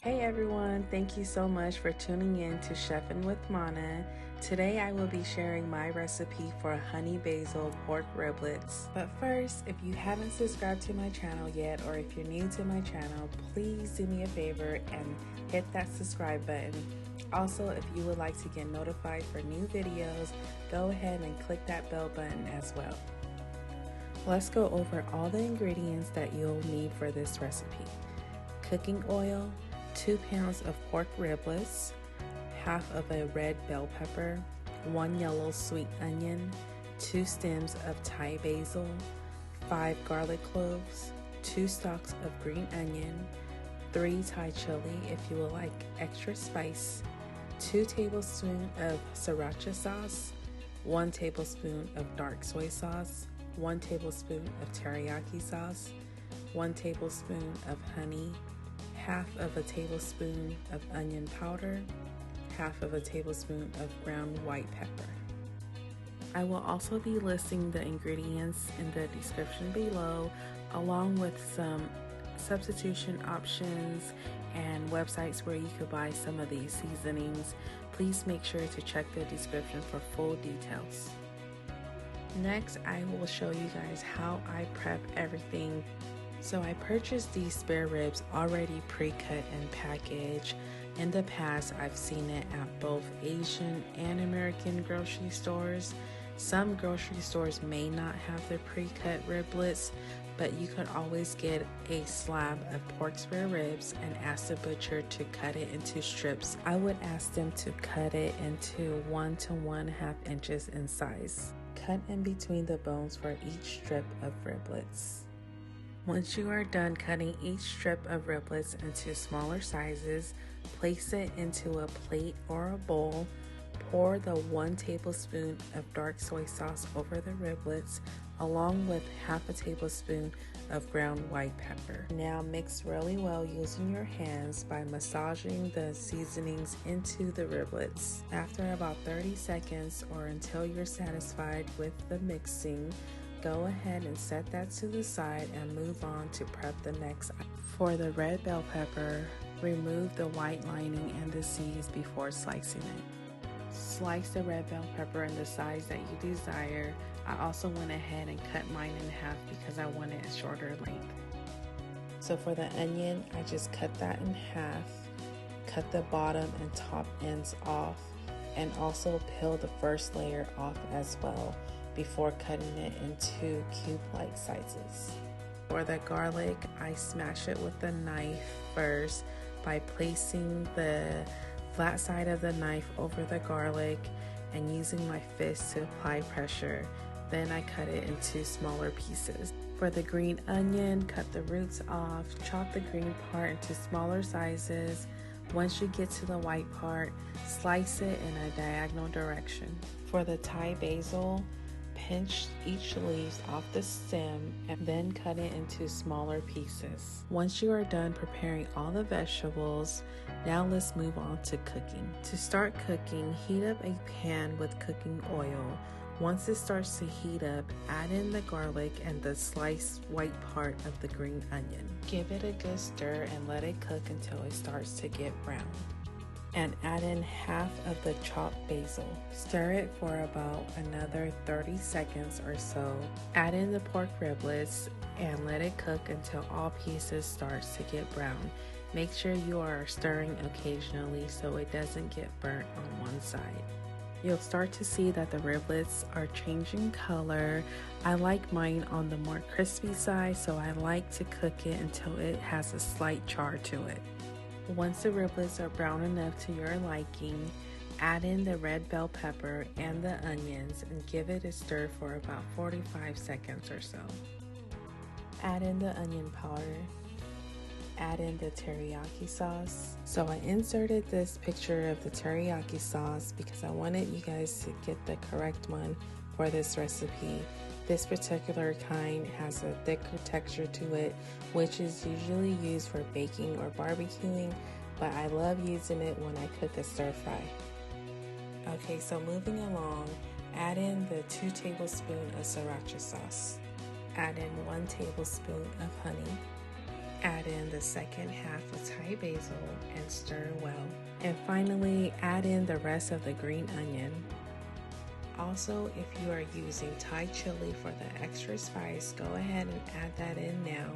Hey everyone, thank you so much for tuning in to Chefin' with Mana. Today I will be sharing my recipe for honey basil pork riblets. But first, if you haven't subscribed to my channel yet, or if you're new to my channel, please do me a favor and hit that subscribe button. Also, if you would like to get notified for new videos, go ahead and click that bell button as well. Let's go over all the ingredients that you'll need for this recipe. Cooking oil, 2 pounds of pork riblets, half of a red bell pepper, 1 yellow sweet onion, 2 stems of Thai basil, 5 garlic cloves, 2 stalks of green onion, 3 Thai chili if you would like extra spice, 2 tablespoons of sriracha sauce, 1 tablespoon of dark soy sauce, 1 tablespoon of teriyaki sauce, 1 tablespoon of honey, half of a tablespoon of onion powder, half of a tablespoon of ground white pepper. I will also be listing the ingredients in the description below, along with some substitution options and websites where you could buy some of these seasonings. Please make sure to check the description for full details. Next, I will show you guys how I prep everything. So I purchased these spare ribs already pre-cut and packaged. In the past, I've seen it at both Asian and American grocery stores. Some grocery stores may not have the pre-cut riblets, but you could always get a slab of pork spare ribs and ask the butcher to cut it into strips. I would ask them to cut it into 1 to 1/2 inches in size. Cut in between the bones for each strip of riblets. Once you are done cutting each strip of riblets into smaller sizes, place it into a plate or a bowl. Pour the 1 tablespoon of dark soy sauce over the riblets, along with half a tablespoon of ground white pepper. Now mix really well using your hands by massaging the seasonings into the riblets. After about 30 seconds or until you're satisfied with the mixing, go ahead and set that to the side and move on to prep the next item. For the red bell pepper, remove the white lining and the seeds before slicing it. Slice the red bell pepper in the size that you desire. I also went ahead and cut mine in half because I wanted a shorter length. So for the onion, I just cut that in half, cut the bottom and top ends off, and also peel the first layer off as well before cutting it into cube-like sizes. For the garlic, I smash it with the knife first by placing the flat side of the knife over the garlic and using my fist to apply pressure. Then I cut it into smaller pieces. For the green onion, cut the roots off, chop the green part into smaller sizes. Once you get to the white part, slice it in a diagonal direction. For the Thai basil, pinch each leaf off the stem and then cut it into smaller pieces. Once you are done preparing all the vegetables, now let's move on to cooking. To start cooking, heat up a pan with cooking oil. Once it starts to heat up, add in the garlic and the sliced white part of the green onion. Give it a good stir and let it cook until it starts to get brown. And add in half of the chopped basil. Stir it for about another 30 seconds or so. Add in the pork riblets and let it cook until all pieces starts to get brown. Make sure you are stirring occasionally so it doesn't get burnt on one side. You'll start to see that the riblets are changing color. I like mine on the more crispy side, so I like to cook it until it has a slight char to it. Once the riblets are brown enough to your liking, add in the red bell pepper and the onions and give it a stir for about 45 seconds or so. Add in the onion powder. Add in the teriyaki sauce. So I inserted this picture of the teriyaki sauce because I wanted you guys to get the correct one for this recipe. This particular kind has a thicker texture to it, which is usually used for baking or barbecuing, but I love using it when I cook a stir fry. Okay, so moving along, add in the 2 tablespoons of sriracha sauce. Add in 1 tablespoon of honey. Add in the second half of Thai basil and stir well. And finally, add in the rest of the green onion. Also, if you are using Thai chili for the extra spice, go ahead and add that in now.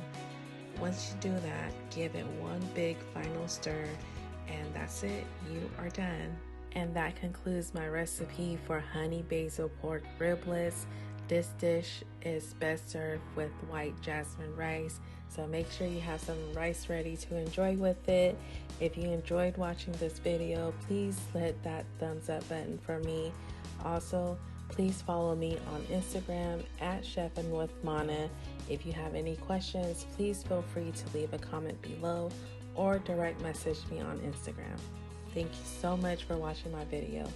Once you do that, give it one big final stir, and that's it, you are done. And that concludes my recipe for honey basil pork riblets. This dish is best served with white jasmine rice, so make sure you have some rice ready to enjoy with it. If you enjoyed watching this video, please hit that thumbs up button for me. Also, please follow me on Instagram at chefandwithmana. If you have any questions, please feel free to leave a comment below or direct message me on Instagram. Thank you so much for watching my video.